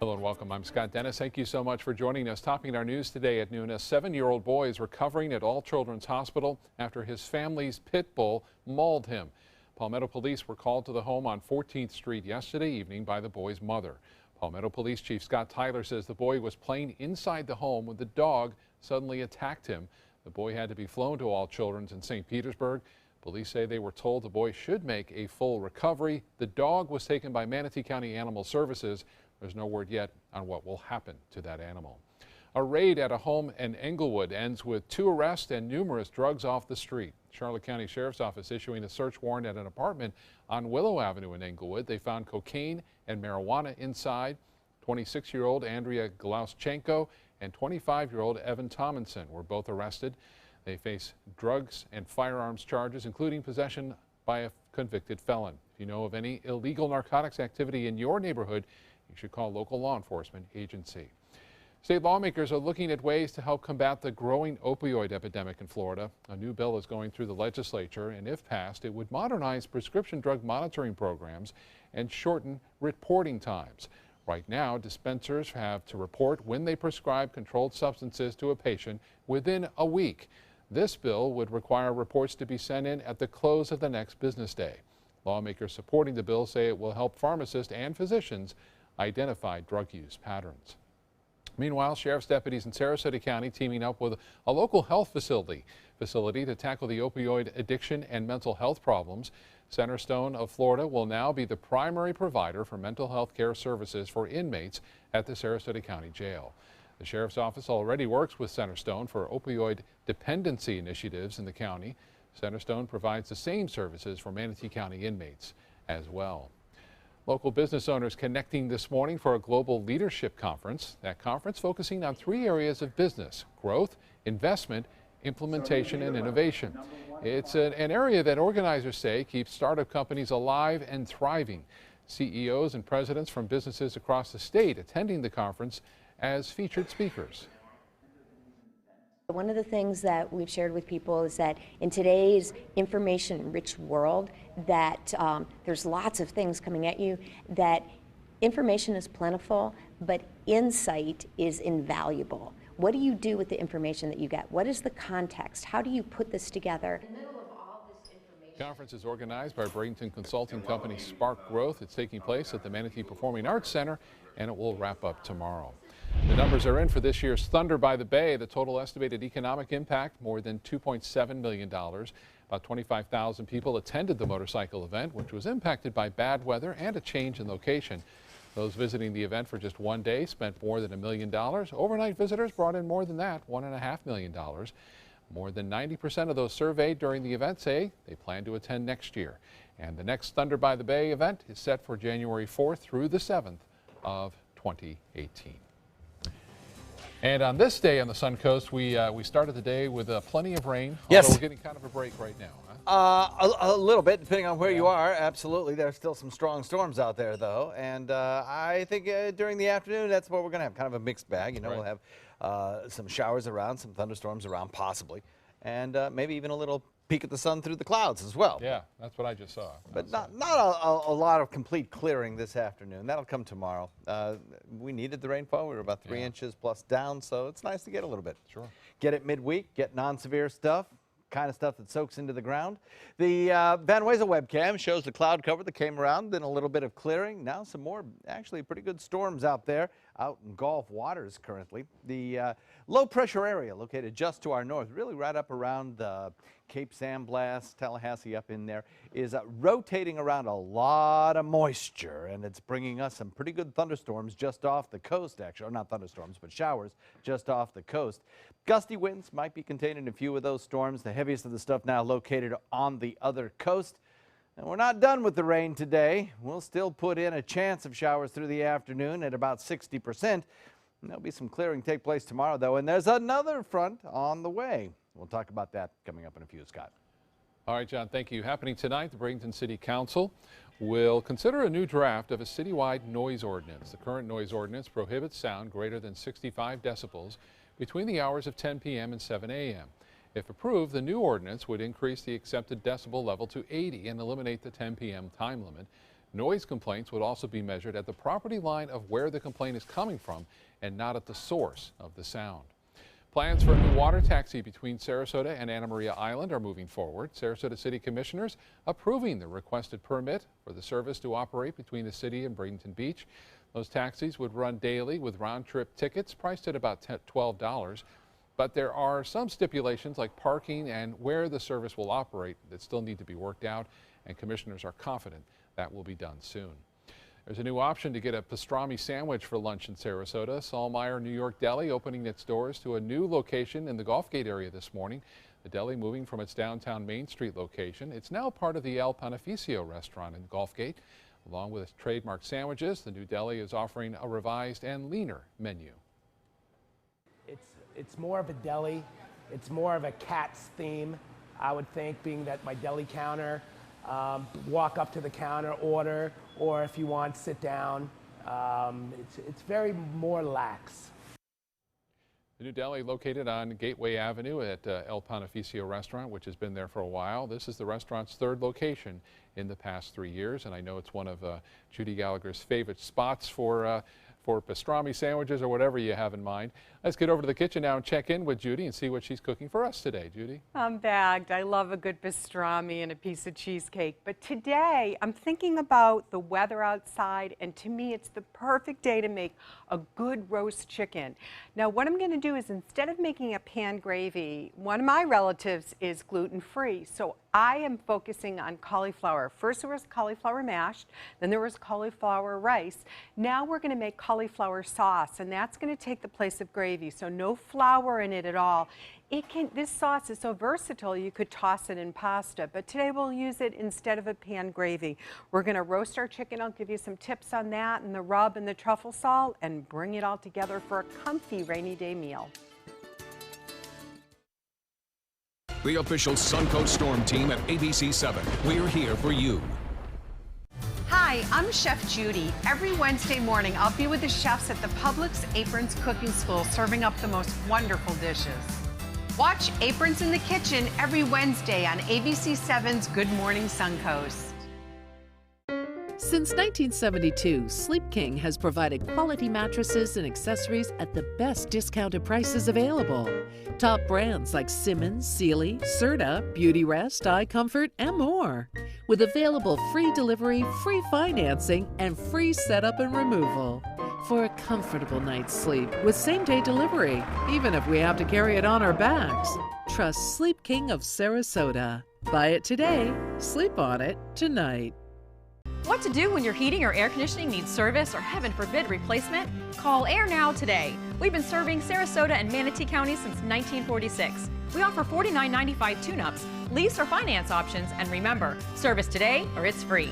Hello and welcome. I'm Scott Dennis. Thank you so much for joining us. Topping our news today at noon, a 7-year-old boy is recovering at All Children's Hospital after his family's pit bull mauled him. Palmetto police were called to the home on 14th Street yesterday evening by the boy's mother. Palmetto Police Chief Scott Tyler says the boy was playing inside the home when the dog suddenly attacked him. The boy had to be flown to All Children's in St. Petersburg. Police say they were told the boy should make a full recovery. The dog was taken by Manatee County Animal Services. There's no word yet on what will happen to that animal. A raid at a home in Englewood ends with 2 arrests and numerous drugs off the street. Charlotte County Sheriff's Office issuing a search warrant at an apartment on Willow Avenue in Englewood. They found cocaine and marijuana inside. 26-year-old Andrea Glauschenko and 25-year-old Evan Tomlinson were both arrested. They face drugs and firearms charges, including possession by a convicted felon. If you know of any illegal narcotics activity in your neighborhood, you should call local law enforcement agency. State lawmakers are looking at ways to help combat the growing opioid epidemic in Florida. A new bill is going through the legislature, and if passed, it would modernize prescription drug monitoring programs and shorten reporting times. Right now, dispensers have to report when they prescribe controlled substances to a patient within a week. This bill would require reports to be sent in at the close of the next business day. Lawmakers supporting the bill say it will help pharmacists and physicians identify drug use patterns. Meanwhile, sheriff's deputies in Sarasota County teaming up with a local health facility to tackle the opioid addiction and mental health problems. Centerstone of Florida will now be the primary provider for mental health care services for inmates at the Sarasota County Jail. The sheriff's office already works with Centerstone for opioid dependency initiatives in the county. Centerstone provides the same services for Manatee County inmates as well. Local business owners connecting this morning for a global leadership conference. That conference focusing on 3 areas of business: growth, investment, implementation, and innovation. It's an area that organizers say keeps startup companies alive and thriving. CEOs and presidents from businesses across the state attending the conference as featured speakers. One of the things that we've shared with people is that in today's information-rich world, that there's lots of things coming at you, that information is plentiful, but insight is invaluable. What do you do with the information that you get? What is the context? How do you put this together? The conference is organized by Bradenton consulting company Spark Growth. It's taking place at the Manatee Performing Arts Center, and it will wrap up tomorrow. The numbers are in for this year's Thunder by the Bay. The total estimated economic impact, more than $2.7 million. About 25,000 people attended the motorcycle event, which was impacted by bad weather and a change in location. Those visiting the event for just one day spent more than $1 million. Overnight visitors brought in more than that, $1.5 million. More than 90% of those surveyed during the event say they plan to attend next year. And the next Thunder by the Bay event is set for January 4th through the 7th of 2018. And on this day on the Sun Coast, we started the day with plenty of rain. Yes. Although we're getting kind of a break right now. Huh? A little bit, depending on where you are. Absolutely. There's still some strong storms out there, though. And I think during the afternoon, that's what we're going to have, kind of a mixed bag. You know, Right. We'll have some showers around, some thunderstorms around, possibly. And maybe even a little peek at the sun through the clouds as well. Yeah, that's what I just saw. But not a lot of complete clearing this afternoon. That'll come tomorrow. We needed the rainfall. We were about 3 inches plus down, so it's nice to get a little bit. Sure. Get it midweek, get non-severe stuff, kind of stuff that soaks into the ground. The Van Wezel webcam shows the cloud cover that came around, then a little bit of clearing. Now some more, actually pretty good storms out there, out in Gulf waters currently. The low pressure area located just to our north, really right up around Cape San Blas, Tallahassee up in there, is rotating around a lot of moisture, and it's bringing us some pretty good thunderstorms just off the coast, actually, or not thunderstorms, but showers just off the coast. Gusty winds might be contained in a few of those storms, the heaviest of the stuff now located on the other coast. And we're not done with the rain today. We'll still put in a chance of showers through the afternoon at about 60%. There'll be some clearing take place tomorrow, though, and there's another front on the way. We'll talk about that coming up in a few, Scott. All right, John, thank you. Happening tonight, the Bradenton City Council will consider a new draft of a citywide noise ordinance. The current noise ordinance prohibits sound greater than 65 decibels between the hours of 10 p.m. and 7 a.m. If approved, the new ordinance would increase the accepted decibel level to 80 and eliminate the 10 p.m. time limit. Noise complaints would also be measured at the property line of where the complaint is coming from and not at the source of the sound. Plans for a new water taxi between Sarasota and Anna Maria Island are moving forward. Sarasota City Commissioners approving the requested permit for the service to operate between the city and Bradenton Beach. Those taxis would run daily with round-trip tickets priced at about $12. But there are some stipulations like parking and where the service will operate that still need to be worked out, and commissioners are confident that will be done soon. There's a new option to get a pastrami sandwich for lunch in Sarasota. Saulmeyer New York Deli opening its doors to a new location in the Gulfgate area this morning. The deli moving from its downtown Main Street location. It's now part of the El Panificio restaurant in Gulfgate. Along with its trademark sandwiches, the new deli is offering a revised and leaner menu. It's more of a deli. It's more of a Cats theme, I would think, being that my deli counter, walk up to the counter, order, or if you want, sit down. It's very more lax. The new deli located on Gateway Avenue at El Panificio restaurant, which has been there for a while. This is the restaurant's third location in the past 3 years, and I know it's one of Judy Gallagher's favorite spots for pastrami sandwiches or whatever you have in mind. Let's get over to the kitchen now and check in with Judy and see what she's cooking for us today. Judy? I'm bagged. I love a good pastrami and a piece of cheesecake. But today I'm thinking about the weather outside, and to me it's the perfect day to make a good roast chicken. Now what I'm going to do is, instead of making a pan gravy, one of my relatives is gluten-free, so I am focusing on cauliflower. First there was cauliflower mashed, then there was cauliflower rice. Now we're going to make cauliflower sauce, and that's going to take the place of gravy, so no flour in it at all. This sauce is so versatile, you could toss it in pasta, but today we'll use it instead of a pan gravy. We're going to roast our chicken. I'll give you some tips on that, and the rub and the truffle salt, and bring it all together for a comfy rainy day meal. The official Suncoast Storm team at ABC 7. We're here for you. Hi, I'm Chef Judy. Every Wednesday morning, I'll be with the chefs at the Publix Aprons Cooking School, serving up the most wonderful dishes. Watch Aprons in the Kitchen every Wednesday on ABC 7's Good Morning Suncoast. Since 1972, Sleep King has provided quality mattresses and accessories at the best discounted prices available. Top brands like Simmons, Sealy, Serta, Beautyrest, iComfort, and more. With available free delivery, free financing, and free setup and removal. For a comfortable night's sleep with same-day delivery, even if we have to carry it on our backs. Trust Sleep King of Sarasota. Buy it today, sleep on it tonight. What to do when your heating or air conditioning needs service or, heaven forbid, replacement? Call Air Now today. We've been serving Sarasota and Manatee County since 1946. We offer $49.95 tune-ups, lease or finance options, and remember, service today or it's free.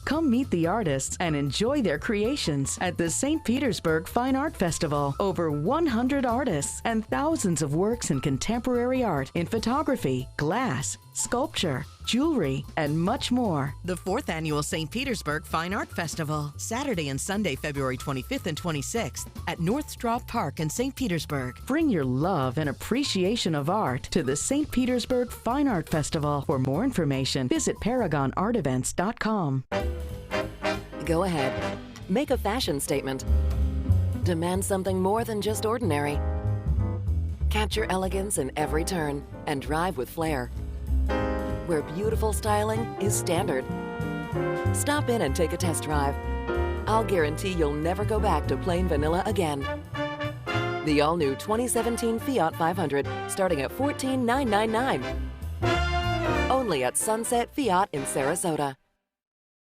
Come meet the artists and enjoy their creations at the St. Petersburg Fine Art Festival. Over 100 artists and thousands of works in contemporary art in photography, glass, sculpture, jewelry, and much more. The 4th Annual St. Petersburg Fine Art Festival, Saturday and Sunday, February 25th and 26th at North Straw Park in St. Petersburg. Bring your love and appreciation of art to the St. Petersburg Fine Art Festival. For more information, visit ParagonArtEvents.com. Go ahead. Make a fashion statement. Demand something more than just ordinary. Capture elegance in every turn and drive with flair, where beautiful styling is standard. Stop in and take a test drive. I'll guarantee you'll never go back to plain vanilla again. The all-new 2017 Fiat 500, starting at $14,999. Only at Sunset Fiat in Sarasota.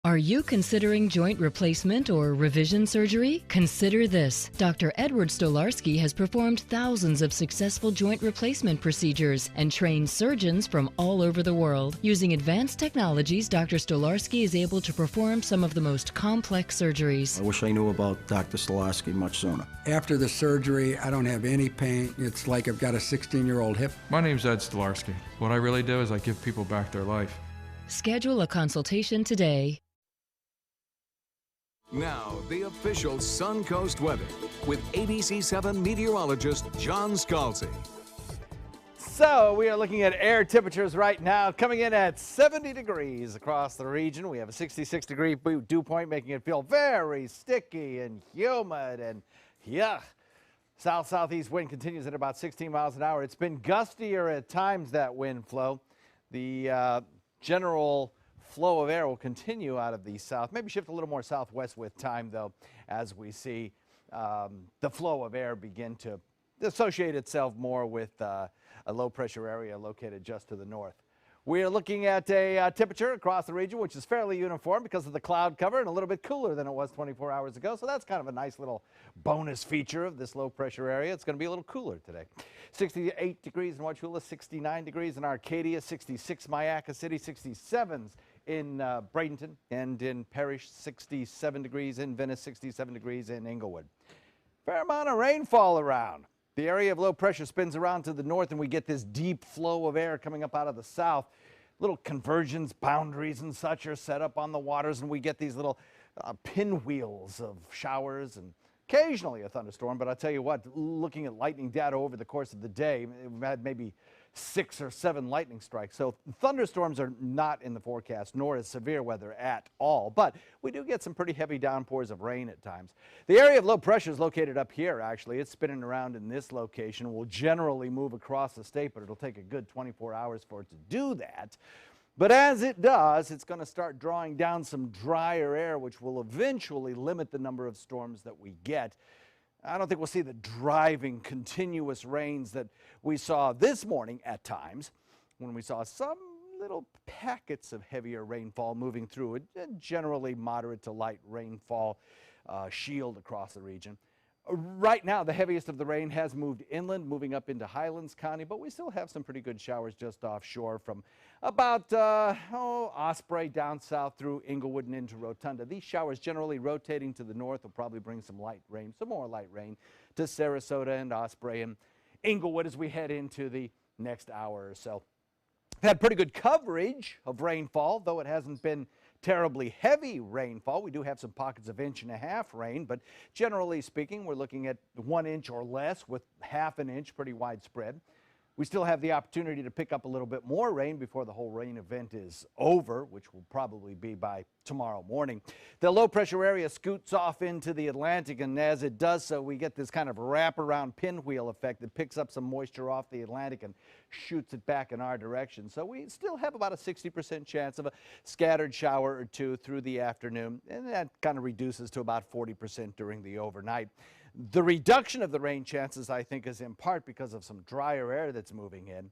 Are you considering joint replacement or revision surgery? Consider this. Dr. Edward Stolarski has performed thousands of successful joint replacement procedures and trained surgeons from all over the world. Using advanced technologies, Dr. Stolarski is able to perform some of the most complex surgeries. I wish I knew about Dr. Stolarski much sooner. After the surgery, I don't have any pain. It's like I've got a 16-year-old hip. My name's Ed Stolarski. What I really do is I give people back their life. Schedule a consultation today. Now, the official Suncoast weather with ABC 7 meteorologist John Scalzi. So we are looking at air temperatures right now coming in at 70 degrees across the region. We have a 66-degree dew point making it feel very sticky and humid and yuck. South-southeast wind continues at about 16 miles an hour. It's been gustier at times, that wind flow. The general flow of air will continue out of the south, maybe shift a little more southwest with time, though, as we see the flow of air begin to associate itself more with a low-pressure area located just to the north. We are looking at a temperature across the region which is fairly uniform because of the cloud cover and a little bit cooler than it was 24 hours ago. So that's kind of a nice little bonus feature of this low-pressure area. It's going to be a little cooler today. 68 degrees in Wauchula, 69 degrees in Arcadia, 66 Mayaca City, 67s in Bradenton, and in Parrish, 67 degrees in Venice, 67 degrees in Inglewood. Fair amount of rainfall around. The area of low pressure spins around to the north and we get this deep flow of air coming up out of the south. Little convergence boundaries and such are set up on the waters and we get these little pinwheels of showers and occasionally a thunderstorm. But I'll tell you what, looking at lightning data over the course of the day, we've had maybe 6 or 7 lightning strikes. So thunderstorms are not in the forecast, nor is severe weather at all. But we do get some pretty heavy downpours of rain at times. The area of low pressure is located up here, actually. It's spinning around in this location. Will generally move across the state, but it'll take a good 24 hours for it to do that. But as it does, it's going to start drawing down some drier air, which will eventually limit the number of storms that we get. I don't think we'll see the driving, continuous rains that we saw this morning at times when we saw some little packets of heavier rainfall moving through a generally moderate to light rainfall shield across the region. Right now, the heaviest of the rain has moved inland, moving up into Highlands County, but we still have some pretty good showers just offshore from about Osprey down south through Inglewood and into Rotunda. These showers generally rotating to the north will probably bring some light rain, some more light rain to Sarasota and Osprey and Inglewood as we head into the next hour or so. We've had pretty good coverage of rainfall, though it hasn't been terribly heavy rainfall. We do have some pockets of 1.5 inch rain, but generally speaking, we're looking at 1 inch or less with 1/2 inch, pretty widespread. We still have the opportunity to pick up a little bit more rain before the whole rain event is over, which will probably be by tomorrow morning. The low pressure area scoots off into the Atlantic, and as it does so, we get this kind of wraparound pinwheel effect that picks up some moisture off the Atlantic and shoots it back in our direction. So we still have about a 60% chance of a scattered shower or two through the afternoon, and that kind of reduces to about 40% during the overnight. The reduction of the rain chances, I think, is in part because of some drier air that's moving in.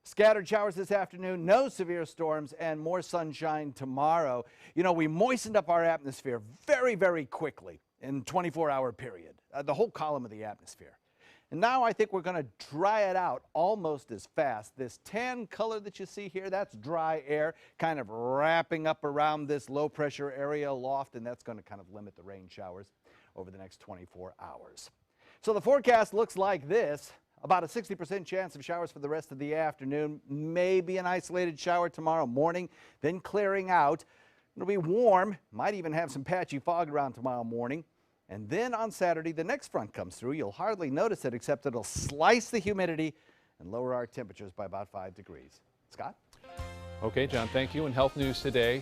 Scattered showers this afternoon, no severe storms, and more sunshine tomorrow. You know, we moistened up our atmosphere very, very quickly in a 24-hour period, the whole column of the atmosphere. And now I think we're going to dry it out almost as fast. This tan color that you see here, that's dry air kind of wrapping up around this low-pressure area aloft, and that's going to kind of limit the rain showers over the next 24 hours. So the forecast looks like this. About a 60% chance of showers for the rest of the afternoon, maybe an isolated shower tomorrow morning, then clearing out. It'll be warm, might even have some patchy fog around tomorrow morning. And then on Saturday, the next front comes through. You'll hardly notice it, except it'll slice the humidity and lower our temperatures by about 5 degrees. Scott? Okay, John, thank you. In health news today,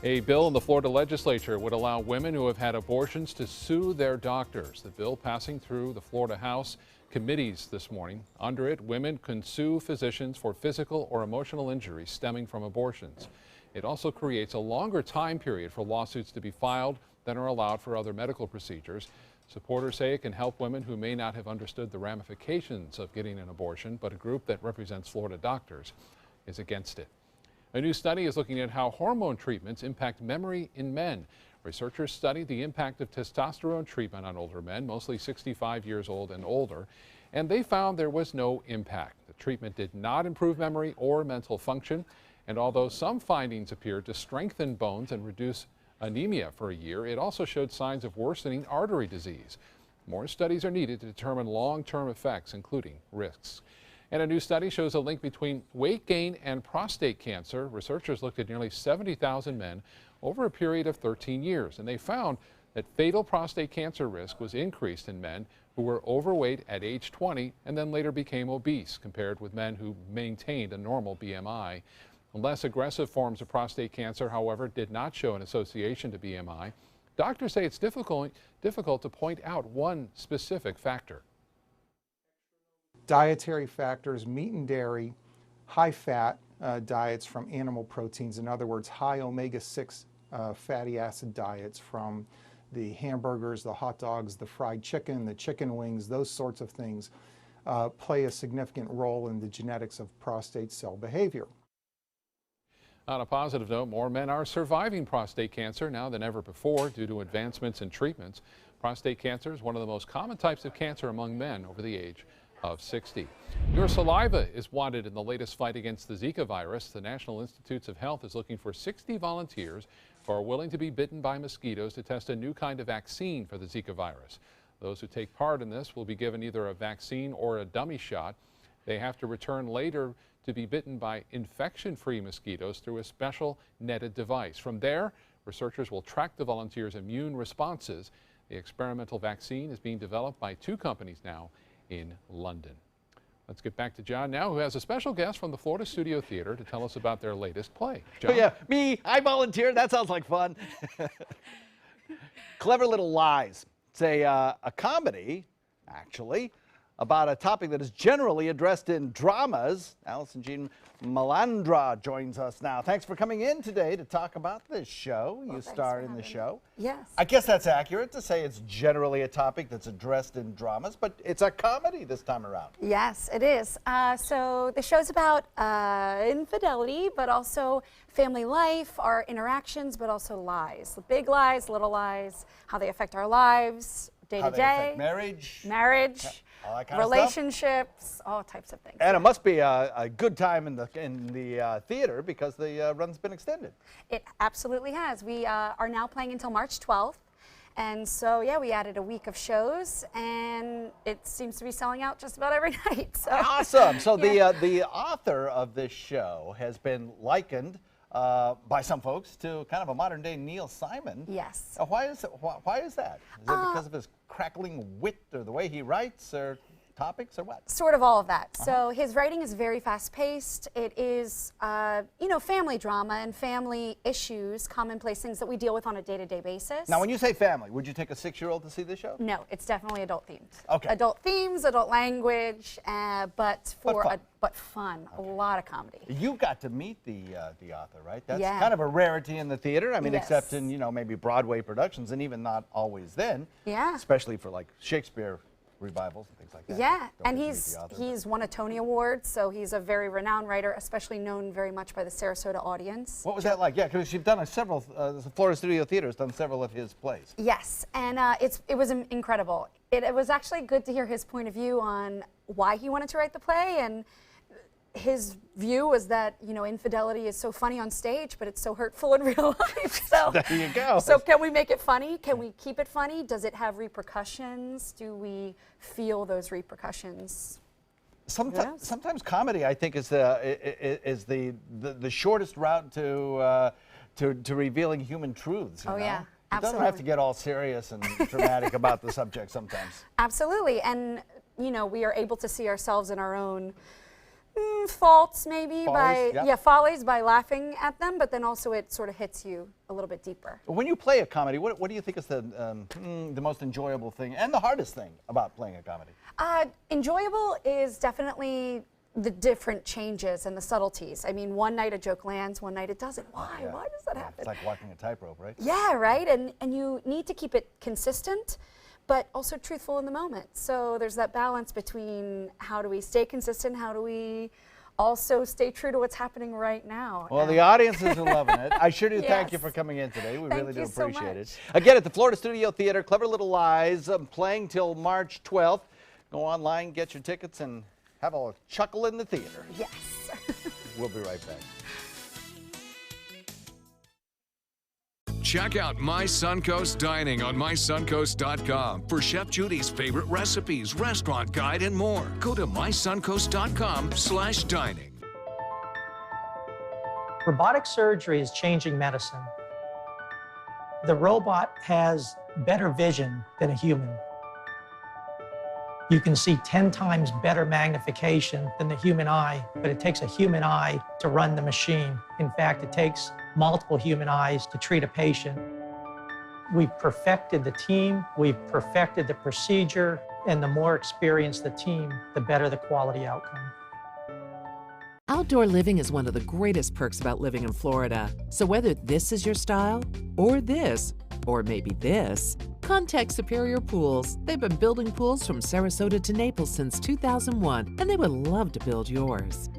a bill in the Florida legislature would allow women who have had abortions to sue their doctors. The bill passing through the Florida House committees this morning. Under it, women can sue physicians for physical or emotional injuries stemming from abortions. It also creates a longer time period for lawsuits to be filed than are allowed for other medical procedures. Supporters say it can help women who may not have understood the ramifications of getting an abortion, but a group that represents Florida doctors is against it. A new study is looking at how hormone treatments impact memory in men. Researchers studied the impact of testosterone treatment on older men, mostly 65 years old and older, and they found there was no impact. The treatment did not improve memory or mental function, and although some findings appeared to strengthen bones and reduce anemia for a year, it also showed signs of worsening artery disease. More studies are needed to determine long-term effects, including risks. And a new study shows a link between weight gain and prostate cancer. Researchers looked at nearly 70,000 men over a period of 13 years, and they found that fatal prostate cancer risk was increased in men who were overweight at age 20 and then later became obese, compared with men who maintained a normal BMI. Less aggressive forms of prostate cancer, however, did not show an association to BMI. Doctors say it's difficult to point out one specific factor. Dietary factors, meat and dairy, high-fat diets from animal proteins, in other words, high omega-6 fatty acid diets from the hamburgers, the hot dogs, the fried chicken, the chicken wings, those sorts of things play a significant role in the genetics of prostate cell behavior. On a positive note, more men are surviving prostate cancer now than ever before due to advancements in treatments. Prostate cancer is one of the most common types of cancer among men over the age of 60. Your saliva is wanted in the latest fight against the Zika virus. The National Institutes of Health is looking for 60 volunteers who are willing to be bitten by mosquitoes to test a new kind of vaccine for the Zika virus. Those who take part in this will be given either a vaccine or a dummy shot. They have to return later to be bitten by infection-free mosquitoes through a special netted device. From there, researchers will track the volunteers' immune responses. The experimental vaccine is being developed by 2 companies now in London. Let's get back to John now, who has a special guest from the Florida Studio Theater to tell us about their latest play. John? Oh, yeah, me, I volunteered. That sounds like fun. Clever Little Lies. It's a comedy, actually, about a topic that is generally addressed in dramas. Allison Jean Malandra joins us now. Thanks for coming in today to talk about this show. You star in the show. Yes. I guess that's accurate to say it's generally a topic that's addressed in dramas, but it's a comedy this time around. Yes, it is. So the show's about infidelity, but also family life, our interactions, but also lies. The big lies, little lies, how they affect our lives, day to day. How they affect marriage. All that kind relationships, of stuff. all types of things. And it must be a good time in the theater because the run's been extended. It absolutely has. We are now playing until March 12th. And so, yeah, we added a week of shows, and it seems to be selling out just about every night. So. Awesome. So yeah. the author of this show has been likened by some folks to kind of a modern-day Neil Simon. Yes. Why is that? Is it because of his crackling wit, or the way he writes, or topics, or what? Sort of all of that. So his writing is very fast-paced. It is, family drama and family issues, commonplace things that we deal with on a day-to-day basis. Now, when you say family, would you take a 6-year-old to see this show? No, it's definitely adult themed. Okay. Adult themes, adult language, but fun. A lot of comedy. You got to meet the author, right? That's Yeah. kind of a rarity in the theater. I mean, Yes. except in maybe Broadway productions, and even not always then. Yeah. Especially for like Shakespeare revivals and things like that. Yeah, and Don't get to meet the author, he's won a Tony Award, so he's a very renowned writer, especially known very much by the Sarasota audience. What was that like? Yeah, because you've done the Florida Studio Theater has done several of his plays. Yes, and it was incredible. It was actually good to hear his point of view on why he wanted to write the play, and his view was that, infidelity is so funny on stage, but it's so hurtful in real life. So there you go. So can we make it funny? Can we keep it funny? Does it have repercussions? Do we feel those repercussions? Sometimes comedy, I think, is the shortest route to revealing human truths. Oh, yeah. It doesn't have to get all serious and dramatic about the subject sometimes. Absolutely, and we are able to see ourselves in our own faults, maybe follies by laughing at them, but then also it sort of hits you a little bit deeper. When you play a comedy, what do you think is the most enjoyable thing and the hardest thing about playing a comedy? Enjoyable is definitely the different changes and the subtleties. I mean, one night a joke lands, one night it doesn't. Why? Yeah. Why does that happen? It's like walking a tightrope, right? Yeah, right. And you need to keep it consistent, but also truthful in the moment. So there's that balance between how do we stay consistent, how do we also stay true to what's happening right now. Well, the audiences are loving it. I sure do thank you Yes. for coming in today. We Thank really do you so appreciate it. much. Again, at the Florida Studio Theater, Clever Little Lies, playing till March 12th. Go online, get your tickets, and have a chuckle in the theater. Yes. We'll be right back. Check out My Suncoast Dining on mysuncoast.com for Chef Judy's favorite recipes, restaurant guide, and more. Go to mysuncoast.com/dining. Robotic surgery is changing medicine. The robot has better vision than a human. You can see 10 times better magnification than the human eye, but it takes a human eye to run the machine. In fact, it takes multiple human eyes to treat a patient. We've perfected the team, we've perfected the procedure, and the more experienced the team, the better the quality outcome. Outdoor living is one of the greatest perks about living in Florida. So whether this is your style, or this, or maybe this, contact Superior Pools. They've been building pools from Sarasota to Naples since 2001, and they would love to build yours.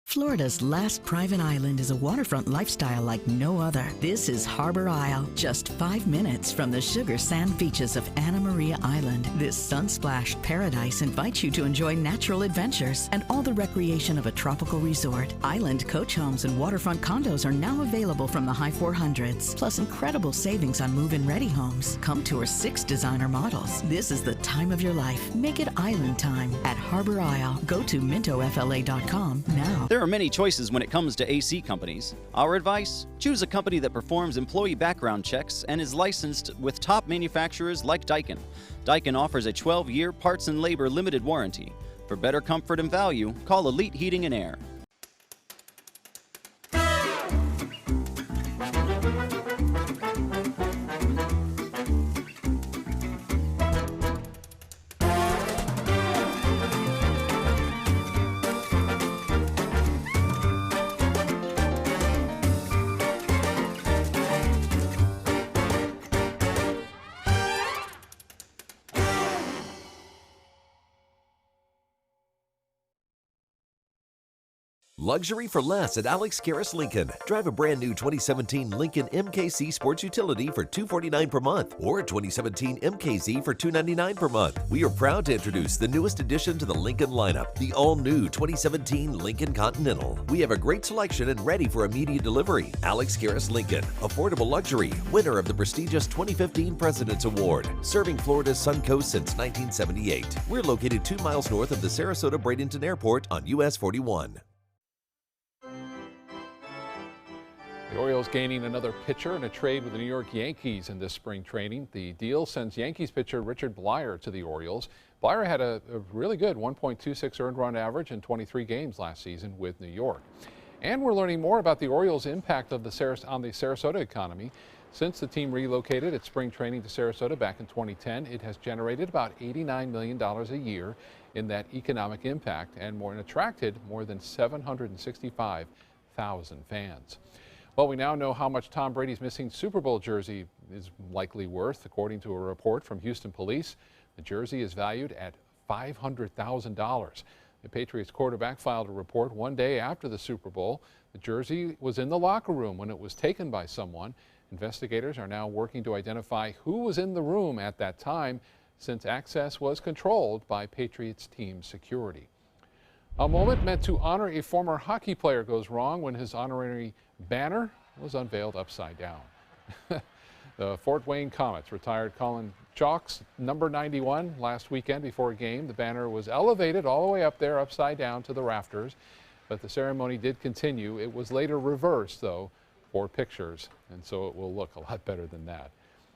Florida's last private island is a waterfront lifestyle like no other. This is Harbor Isle, just 5 minutes from the sugar sand beaches of Anna Maria Island. This sun-splashed paradise invites you to enjoy natural adventures and all the recreation of a tropical resort. Island coach homes and waterfront condos are now available from the high 400s, plus incredible savings on move-in ready homes. Come tour 6 designer models. This is the time of your life. Make it island time at Harbor Isle. Go to mintofla.com now. There are many choices when it comes to AC companies. Our advice? Choose a company that performs employee background checks and is licensed with top manufacturers like Daikin. Daikin offers a 12-year parts and labor limited warranty. For better comfort and value, call Elite Heating and Air. Luxury for less at Alex Karras Lincoln. Drive a brand new 2017 Lincoln MKZ Sports Utility for $249 per month or 2017 MKZ for $299 per month. We are proud to introduce the newest addition to the Lincoln lineup, the all-new 2017 Lincoln Continental. We have a great selection and ready for immediate delivery. Alex Karras Lincoln, affordable luxury, winner of the prestigious 2015 President's Award, serving Florida's Suncoast since 1978. We're located 2 miles north of the Sarasota-Bradenton Airport on US 41. The Orioles gaining another pitcher in a trade with the New York Yankees in this spring training. The deal sends Yankees pitcher Richard Bleier to the Orioles. Bleier had a really good 1.26 earned run average in 23 games last season with New York. And we're learning more about the Orioles' impact of on the Sarasota economy. Since the team relocated its spring training to Sarasota back in 2010, it has generated about $89 million a year in that economic impact and attracted more than 765,000 fans. Well, we now know how much Tom Brady's missing Super Bowl jersey is likely worth. According to a report from Houston police, the jersey is valued at $500,000. The Patriots quarterback filed a report one day after the Super Bowl. The jersey was in the locker room when it was taken by someone. Investigators are now working to identify who was in the room at that time, since access was controlled by Patriots team security. A moment meant to honor a former hockey player goes wrong when his honorary banner was unveiled upside down. The Fort Wayne Comets retired Colin Chalk's number 91 last weekend before a game. The banner was elevated all the way up there upside down to the rafters, but the ceremony did continue. It was later reversed, though, for pictures, and so it will look a lot better than that.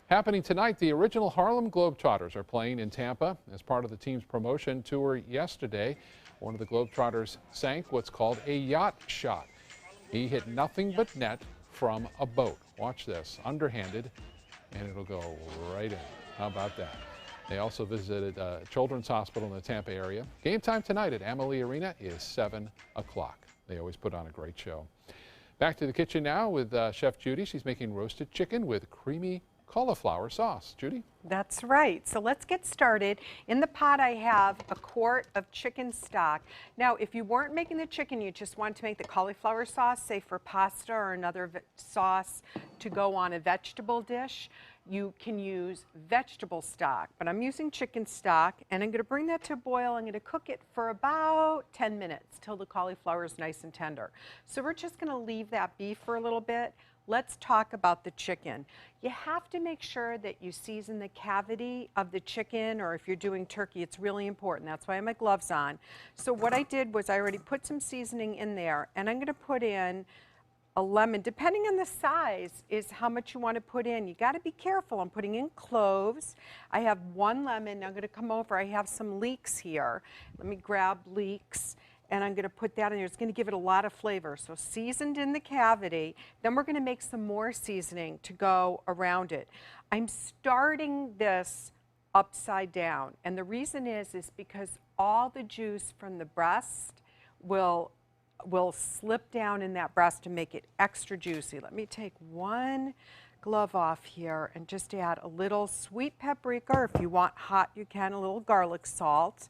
Happening tonight, the original Harlem Globetrotters are playing in Tampa as part of the team's promotion tour yesterday. One of the Globetrotters sank what's called a yacht shot. He hit nothing but net from a boat. Watch this, underhanded, and it'll go right in. How about that? They also visited a children's hospital in the Tampa area. Game time tonight at Amalie Arena is 7 o'clock. They always put on a great show. Back to the kitchen now with Chef Judy. She's making roasted chicken with creamy cauliflower sauce. Judy? That's right. So let's get started. In the pot I have a quart of chicken stock. Now, if you weren't making the chicken, you just want to make the cauliflower sauce, say for pasta or another sauce to go on a vegetable dish, you can use vegetable stock. But I'm using chicken stock, and I'm going to bring that to a boil. I'm going to cook it for about 10 minutes till the cauliflower is nice and tender. So we're just going to leave that be for a little bit. Let's talk about the chicken. You have to make sure that you season the cavity of the chicken, or if you're doing turkey, it's really important. That's why I have my gloves on. So what I did was I already put some seasoning in there, and I'm going to put in a lemon, depending on the size, is how much you want to put in. You got to be careful. I'm putting in cloves. I have 1 lemon. Now I'm going to come over. I have some leeks here. Let me grab leeks, and I'm going to put that in there. It's going to give it a lot of flavor. So seasoned in the cavity. Then we're going to make some more seasoning to go around it. I'm starting this upside down, and the reason is because all the juice from the breast will slip down in that breast to make it extra juicy. Let me take 1 glove off here and just add a little sweet paprika, or if you want hot, you can, a little garlic salt.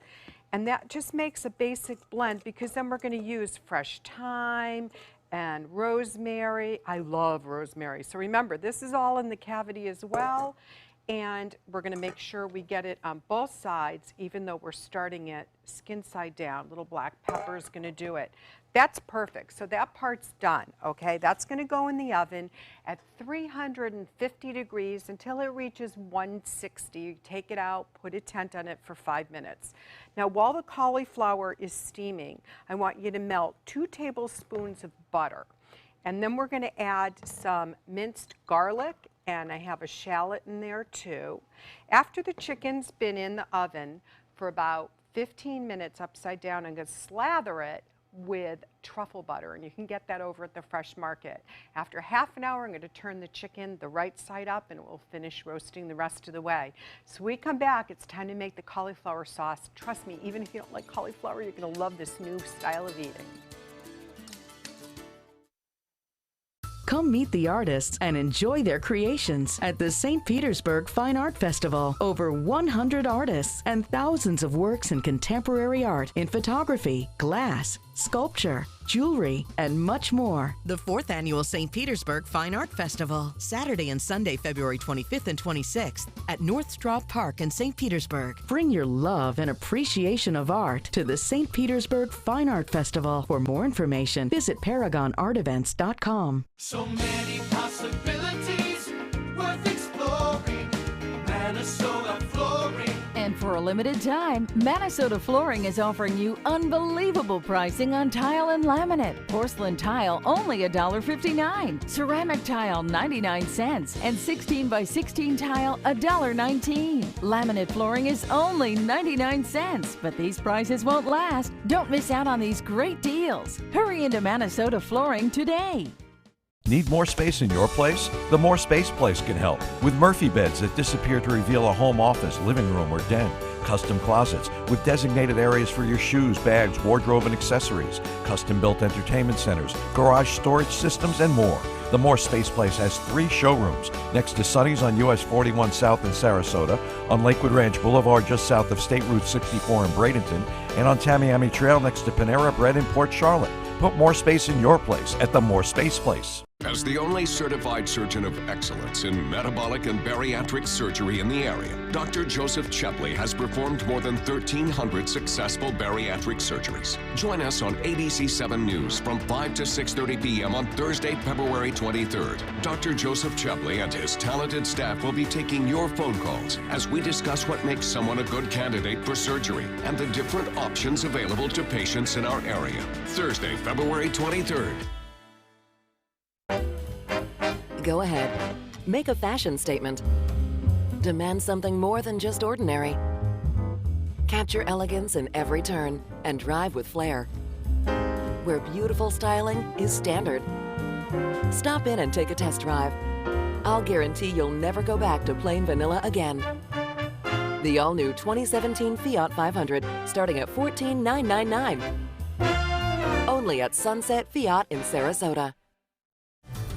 And that just makes a basic blend, because then we're going to use fresh thyme and rosemary. I love rosemary. So remember, this is all in the cavity as well. And we're going to make sure we get it on both sides, even though we're starting it skin side down. Little black pepper is going to do it. That's perfect. So that part's done, okay? That's going to go in the oven at 350 degrees until it reaches 160. You take it out, put a tent on it for 5 minutes. Now, while the cauliflower is steaming, I want you to melt 2 tablespoons of butter. And then we're going to add some minced garlic, and I have a shallot in there too. After the chicken's been in the oven for about 15 minutes upside down, I'm going to slather it with truffle butter, and you can get that over at the Fresh Market. After half an hour, I'm going to turn the chicken the right side up, and it will finish roasting the rest of the way. So we come back, it's time to make the cauliflower sauce. Trust me, even if you don't like cauliflower, you're going to love this new style of eating. Come meet the artists and enjoy their creations at the St. Petersburg Fine Art Festival. Over 100 artists and thousands of works in contemporary art in photography, glass, sculpture, jewelry, and much more. The 4th Annual St. Petersburg Fine Art Festival, Saturday and Sunday, February 25th and 26th at North Straw Park in St. Petersburg. Bring your love and appreciation of art to the St. Petersburg Fine Art Festival. For more information, visit ParagonArtEvents.com. So many possibilities worth exploring. Minnesota Flooring. And for a limited time, Minnesota Flooring is offering you unbelievable pricing on tile and laminate. Porcelain tile only $1.59. Ceramic tile 99 cents. And 16 by 16 tile $1.19. Laminate flooring is only 99 cents. But these prices won't last. Don't miss out on these great deals. Hurry into Minnesota Flooring today. Need more space in your place? The More Space Place can help. With Murphy beds that disappear to reveal a home office, living room, or den. Custom closets with designated areas for your shoes, bags, wardrobe, and accessories. Custom-built entertainment centers, garage storage systems, and more. The More Space Place has 3 showrooms next to Sonny's on US 41 South in Sarasota, on Lakewood Ranch Boulevard just south of State Route 64 in Bradenton, and on Tamiami Trail next to Panera Bread in Port Charlotte. Put more space in your place at the More Space Place. As the only certified surgeon of excellence in metabolic and bariatric surgery in the area, Dr. Joseph Chepley has performed more than 1,300 successful bariatric surgeries. Join us on ABC 7 News from 5 to 6:30 p.m. on Thursday, February 23rd. Dr. Joseph Chepley and his talented staff will be taking your phone calls as we discuss what makes someone a good candidate for surgery and the different options available to patients in our area. Thursday, February 23rd. Go ahead. Make a fashion statement. Demand something more than just ordinary. Capture elegance in every turn and drive with flair. Where beautiful styling is standard. Stop in and take a test drive. I'll guarantee you'll never go back to plain vanilla again. The all-new 2017 Fiat 500 starting at $14,999. Only at Sunset Fiat in Sarasota.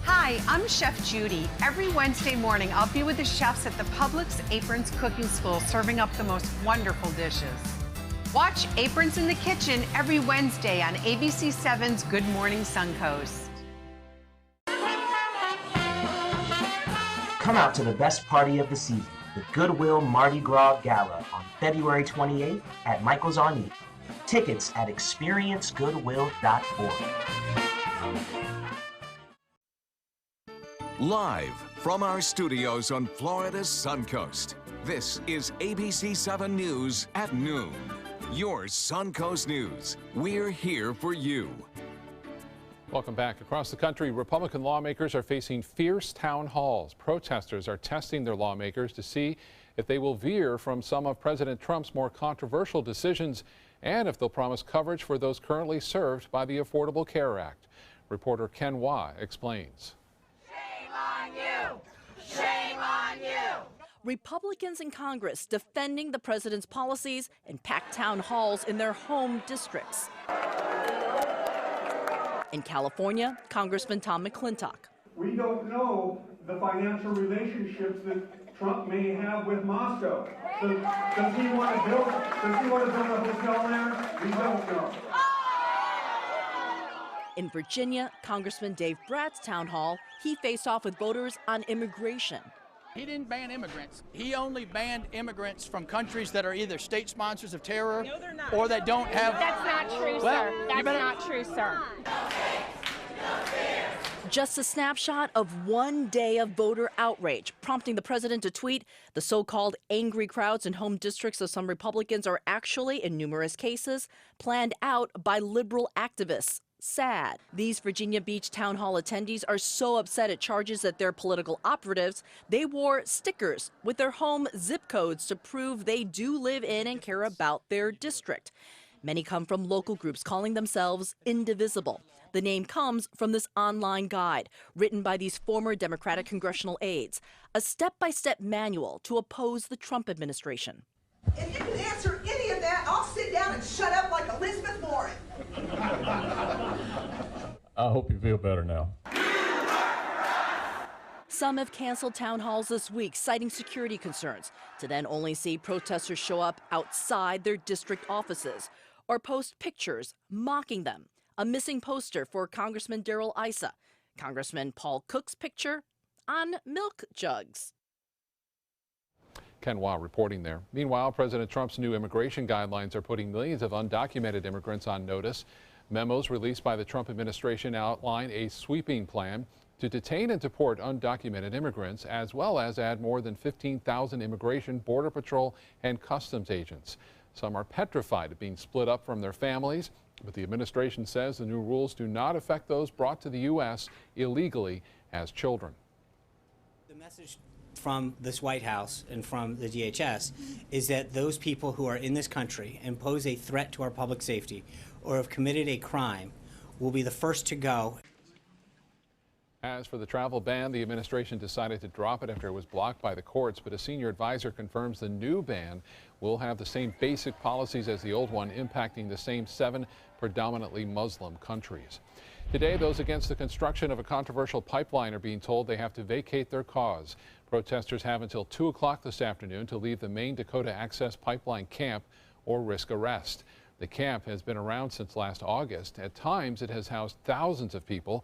Hi, I'm Chef Judy. Every Wednesday morning, I'll be with the chefs at the Publix Aprons Cooking School serving up the most wonderful dishes. Watch Aprons in the Kitchen every Wednesday on ABC 7's Good Morning Suncoast. Come out to the best party of the season, the Goodwill Mardi Gras Gala on February 28th at Michael's on E. Tickets at experiencegoodwill.org. Live from our studios on Florida's Suncoast, this is ABC 7 News at noon. Your Suncoast News. We're here for you. Welcome back. Across the country, Republican lawmakers are facing fierce town halls. Protesters are testing their lawmakers to see if they will veer from some of President Trump's more controversial decisions and if they'll promise coverage for those currently served by the Affordable Care Act. Reporter Ken Wah explains. Shame on you! Shame on you! Republicans in Congress defending the president's policies in packed town halls in their home districts. In California, Congressman Tom McClintock. We don't know the financial relationships that Trump may have with Moscow. So does he want to build a hotel there? We don't know. In Virginia, Congressman Dave Bratt's town hall, he faced off with voters on immigration. He didn't ban immigrants. He only banned immigrants from countries that are either state sponsors of terror or that don't have... That's not true, sir. That's not true, sir. Just a snapshot of one day of voter outrage, prompting the president to tweet, the so-called angry crowds in home districts of some Republicans are actually, in numerous cases, planned out by liberal activists. Sad. These Virginia Beach town hall attendees are so upset at charges that they're political operatives, they wore stickers with their home zip codes to prove they do live in and care about their district. Many come from local groups calling themselves Indivisible. The name comes from this online guide written by these former Democratic congressional aides, a step-by-step manual to oppose the Trump administration. If you can answer any of that, I'll sit down and shut up like Elizabeth Warren. I hope you feel better now. Some have canceled town halls this week, citing security concerns, to then only see protesters show up outside their district offices or post pictures mocking them. A missing poster for Congressman Darrell Issa, Congressman Paul Cook's picture on milk jugs. Ken Wah reporting there. Meanwhile, President Trump's new immigration guidelines are putting millions of undocumented immigrants on notice. Memos released by the Trump administration outline a sweeping plan to detain and deport undocumented immigrants, as well as add more than 15,000 immigration, Border Patrol, and customs agents. Some are petrified of being split up from their families, but the administration says the new rules do not affect those brought to the U.S. illegally as children. The message from this White House and from the DHS is that those people who are in this country and pose a threat to our public safety or have committed a crime will be the first to go. As for the travel ban, the administration decided to drop it after it was blocked by the courts, but a senior advisor confirms the new ban will have the same basic policies as the old one, impacting the same 7 predominantly Muslim countries. Today, those against the construction of a controversial pipeline are being told they have to vacate their cause. Protesters have until 2 o'clock this afternoon to leave the main Dakota Access Pipeline camp or risk arrest. The camp has been around since last August. At times, it has housed thousands of people.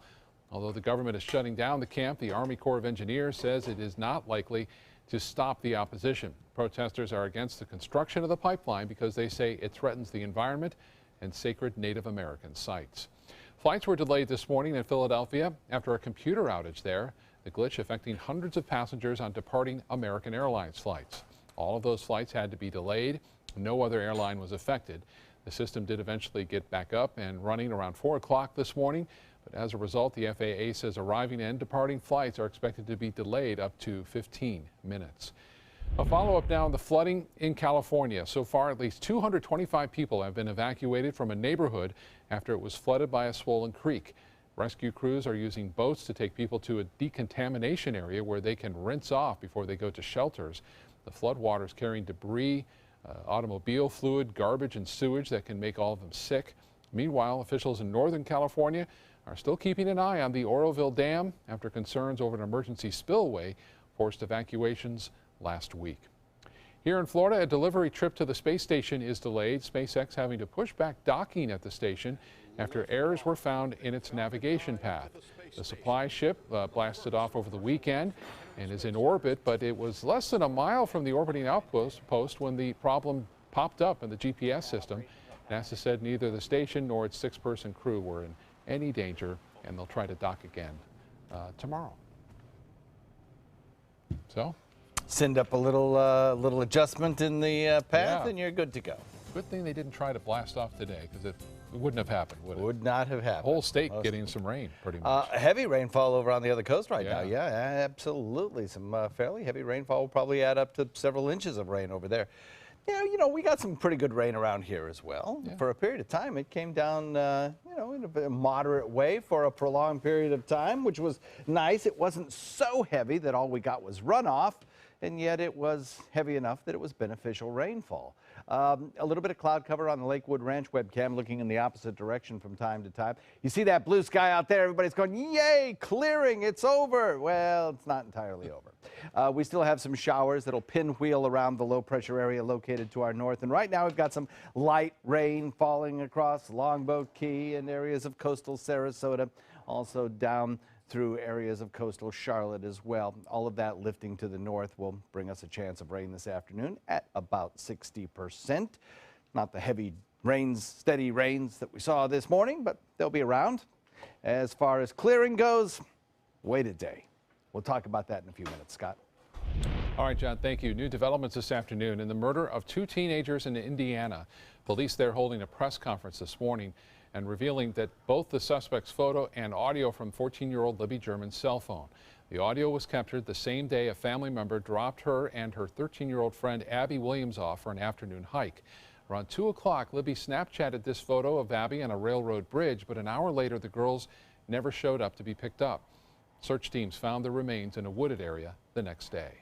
Although the government is shutting down the camp, the Army Corps of Engineers says it is not likely to stop the opposition. Protesters are against the construction of the pipeline because they say it threatens the environment and sacred Native American sites. Flights were delayed this morning in Philadelphia after a computer outage there, the glitch affecting hundreds of passengers on departing American Airlines flights. All of those flights had to be delayed. No other airline was affected. The system did eventually get back up and running around 4 o'clock this morning. But as a result, the FAA says arriving and departing flights are expected to be delayed up to 15 minutes. A follow-up now on the flooding in California. So far, at least 225 people have been evacuated from a neighborhood after it was flooded by a swollen creek. Rescue crews are using boats to take people to a decontamination area where they can rinse off before they go to shelters. The floodwater is carrying debris, automobile fluid, garbage, and sewage that can make all of them sick. Meanwhile, officials in Northern California are still keeping an eye on the Oroville Dam after concerns over an emergency spillway forced evacuations last week. Here in Florida, a delivery trip to the space station is delayed, SpaceX having to push back docking at the station after errors were found in its navigation path. The supply ship blasted off over the weekend and is in orbit, but it was less than a mile from the orbiting outpost when the problem popped up in the GPS system. NASA said neither the station nor its 6-person crew were in any danger, and they'll try to dock again tomorrow. So, send up a little adjustment in the path, Yeah. and you're good to go. Good thing they didn't try to blast off today, because it wouldn't have happened, would it? Would not have happened. Whole state getting some rain, pretty much. Heavy rainfall over on the other coast right now. Yeah, absolutely. Some fairly heavy rainfall will probably add up to several inches of rain over there. Yeah, you know, we got some pretty good rain around here as well. Yeah. For a period of time, it came down, you know, in a moderate way for a prolonged period of time, which was nice. It wasn't so heavy that all we got was runoff, and yet it was heavy enough that it was beneficial rainfall. A little bit of cloud cover on the Lakewood Ranch webcam, looking in the opposite direction from time to time. You see that blue sky out there? Everybody's going, yay, clearing, it's over. Well, it's not entirely over. We still have some showers that'll pinwheel around the low pressure area located to our north. And right now we've got some light rain falling across Longboat Key and areas of coastal Sarasota, also down through areas of coastal Charlotte as well. All of that lifting to the north will bring us a chance of rain this afternoon at about 60%. Not the heavy rains, steady rains that we saw this morning, but they'll be around. As far as clearing goes, wait a day. We'll talk about that in a few minutes, Scott. All right, John, thank you. New developments this afternoon in the murder of 2 teenagers in Indiana. Police there holding a press conference this morning and revealing that both the suspect's photo and audio from 14-year-old Libby German's cell phone. The audio was captured the same day a family member dropped her and her 13-year-old friend Abby Williams off for an afternoon hike. Around 2 o'clock, Libby Snapchatted this photo of Abby on a railroad bridge, but an hour later the girls never showed up to be picked up. Search teams found the remains in a wooded area the next day.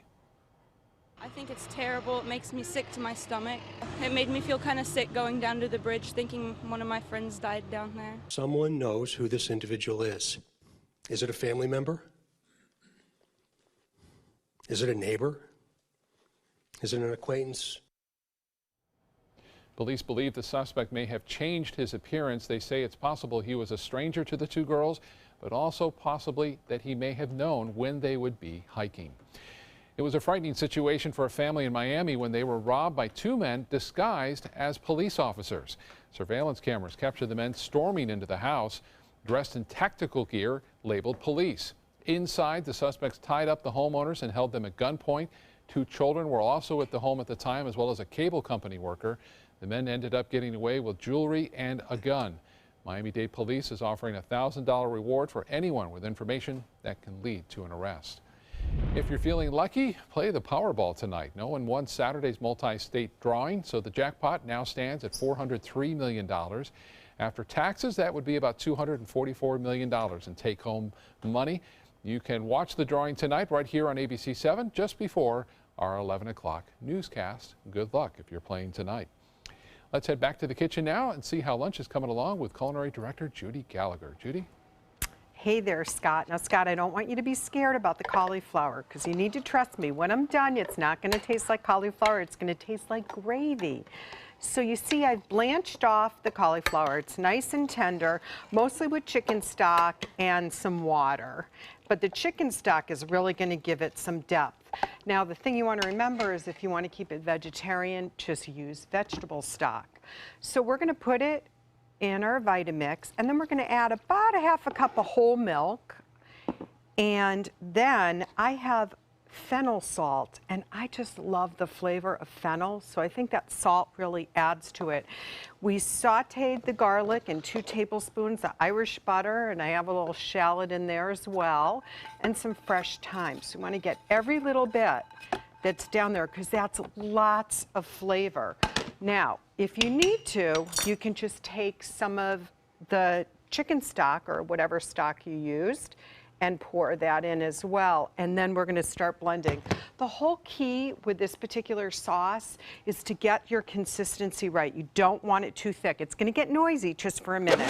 I think it's terrible. It makes me sick to my stomach. It made me feel kind of sick going down to the bridge thinking one of my friends died down there. Someone knows who this individual is. Is it a family member? Is it a neighbor? Is it an acquaintance? Police believe the suspect may have changed his appearance. They say it's possible he was a stranger to the 2 girls, but also possibly that he may have known when they would be hiking. It was a frightening situation for a family in Miami when they were robbed by 2 men disguised as police officers. Surveillance cameras captured the men storming into the house, dressed in tactical gear labeled police. Inside, the suspects tied up the homeowners and held them at gunpoint. 2 children were also at the home at the time, as well as a cable company worker. The men ended up getting away with jewelry and a gun. Miami-Dade Police is offering a $1,000 reward for anyone with information that can lead to an arrest. If you're feeling lucky, play the Powerball tonight. No one won Saturday's multi-state drawing, so the jackpot now stands at $403 million. After taxes, that would be about $244 million in take-home money. You can watch the drawing tonight right here on ABC 7 just before our 11 o'clock newscast. Good luck if you're playing tonight. Let's head back to the kitchen now and see how lunch is coming along with culinary director Judy Gallagher. Judy? Hey there, Scott. Now, Scott, I don't want you to be scared about the cauliflower because you need to trust me. When I'm done, it's not going to taste like cauliflower. It's going to taste like gravy. So you see, I've blanched off the cauliflower. It's nice and tender, mostly with chicken stock and some water. But the chicken stock is really going to give it some depth. Now, the thing you want to remember is if you want to keep it vegetarian, just use vegetable stock. So we're going to put it in our Vitamix, and then we're going to add about a half a cup of whole milk. And then I have fennel salt, and I just love the flavor of fennel, so I think that salt really adds to it. We sauteed the garlic in 2 tablespoons of Irish butter, and I have a little shallot in there as well, and some fresh thyme. So you want to get every little bit that's down there because that's lots of flavor. Now, if you need to, you can just take some of the chicken stock or whatever stock you used and pour that in as well. And then we're going to start blending. The whole key with this particular sauce is to get your consistency right. You don't want it too thick. It's going to get noisy just for a minute.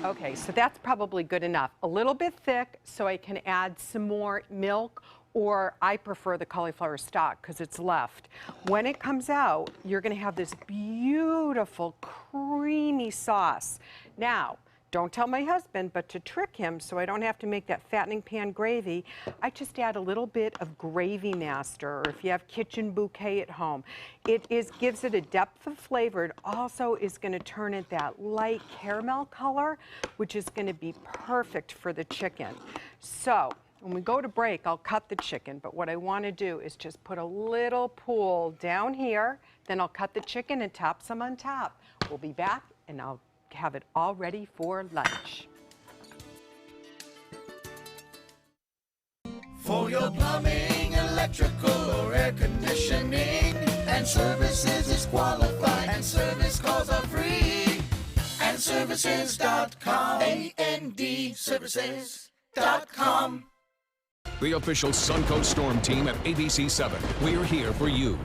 Okay, so that's probably good enough. A little bit thick so I can add some more milk, or I prefer the cauliflower stock because it's left. When it comes out, you're going to have this beautiful creamy sauce. Now, don't tell my husband, but to trick him so I don't have to make that fattening pan gravy, I just add a little bit of Gravy Master, or if you have Kitchen Bouquet at home. It gives it a depth of flavor. It also is going to turn it that light caramel color, which is going to be perfect for the chicken. So When we go to break, I'll cut the chicken, but what I want to do is just put a little pool down here, then I'll cut the chicken and top some on top. We'll be back and I'll have it all ready for lunch. For your plumbing, electrical, or air conditioning, and services is qualified, and service calls are free. AndServices.com, A-N-D Services.com. The official Suncoast Storm team at ABC7. We're here for you.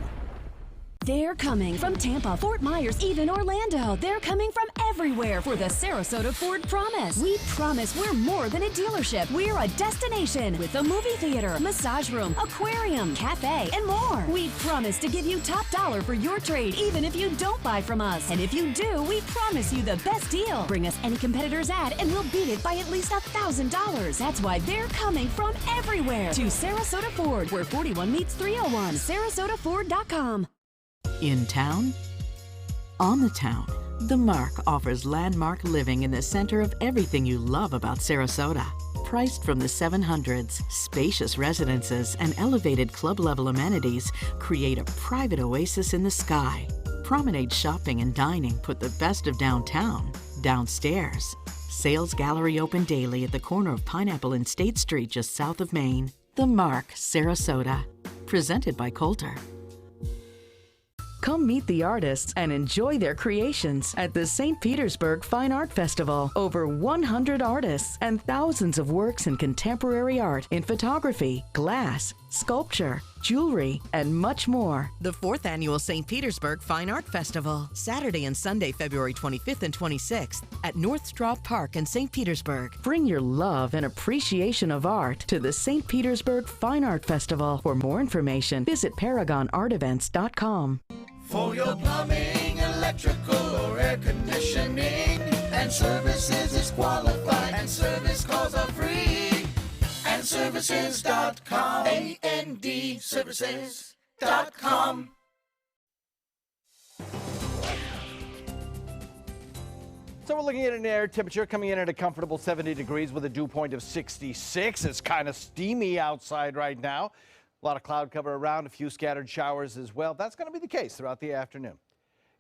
They're coming from Tampa, Fort Myers, even Orlando. They're coming from everywhere for the Sarasota Ford Promise. We promise we're more than a dealership. We're a destination with a movie theater, massage room, aquarium, cafe, and more. We promise to give you top dollar for your trade, even if you don't buy from us. And if you do, we promise you the best deal. Bring us any competitor's ad and we'll beat it by at least $1,000. That's why they're coming from everywhere to Sarasota Ford, where 41 meets 301. SarasotaFord.com. In town? On the town, The Mark offers landmark living in the center of everything you love about Sarasota. Priced from the 700s, spacious residences and elevated club-level amenities create a private oasis in the sky. Promenade shopping and dining put the best of downtown downstairs. Sales gallery open daily at the corner of Pineapple and State Street just south of Maine. The Mark, Sarasota. Presented by Coulter. Come meet the artists and enjoy their creations at the St. Petersburg Fine Art Festival. Over 100 artists and thousands of works in contemporary art in photography, glass, sculpture, jewelry, and much more. The 4th Annual St. Petersburg Fine Art Festival, Saturday and Sunday, February 25th and 26th at North Straw Park in St. Petersburg. Bring your love and appreciation of art to the St. Petersburg Fine Art Festival. For more information, visit ParagonArtEvents.com. For your plumbing, electrical, or air conditioning, and services is qualified, and service calls are free. AndServices.com, A-N-D Services.com. So we're looking at an air temperature coming in at a comfortable 70 degrees with a dew point of 66. It's kind of steamy outside right now. A lot of cloud cover around, a few scattered showers as well. That's going to be the case throughout the afternoon.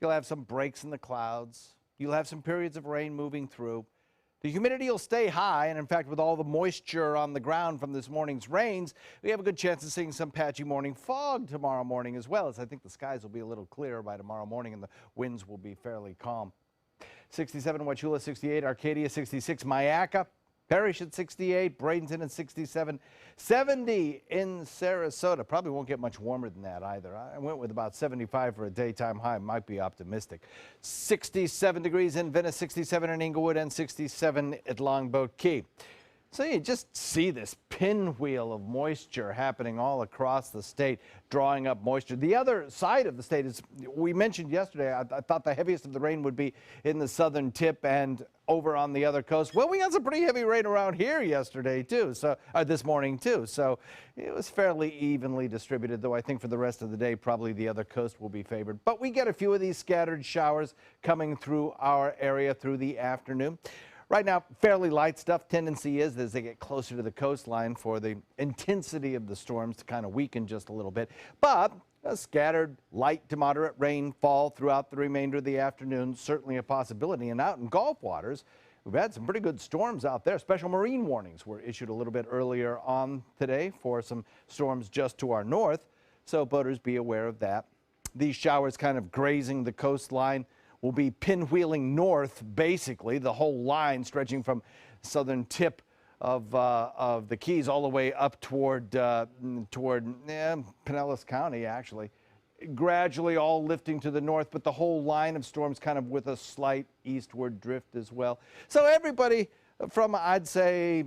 You'll have some breaks in the clouds. You'll have some periods of rain moving through. The humidity will stay high, and in fact, with all the moisture on the ground from this morning's rains, we have a good chance of seeing some patchy morning fog tomorrow morning as well, as I think the skies will be a little clearer by tomorrow morning and the winds will be fairly calm. 67 Wauchula, 68 Arcadia, 66 Myakka, Parrish at 68, Bradenton at 67, 70 in Sarasota. Probably won't get much warmer than that either. I went with about 75 for a daytime high. Might be optimistic. 67 degrees in Venice, 67 in Inglewood, and 67 at Longboat Key. So you just see this pinwheel of moisture happening all across the state, drawing up moisture. The other side of the state is, we mentioned yesterday, I thought the heaviest of the rain would be in the southern tip and over on the other coast. Well, we got some pretty heavy rain around here yesterday too, so this morning too. So it was fairly evenly distributed, though I think for the rest of the day, probably the other coast will be favored. But we get a few of these scattered showers coming through our area through the afternoon. Right now, fairly light stuff. Tendency is as they get closer to the coastline for the intensity of the storms to kind of weaken just a little bit. But a scattered light to moderate rainfall throughout the remainder of the afternoon, certainly a possibility. And out in Gulf waters, we've had some pretty good storms out there. Special marine warnings were issued a little bit earlier on today for some storms just to our north. So boaters, be aware of that. These showers kind of grazing the coastline will be pinwheeling north, basically, the whole line stretching from southern tip of the Keys all the way up toward Pinellas County, actually. Gradually all lifting to the north, but the whole line of storms kind of with a slight eastward drift as well. So everybody from, I'd say,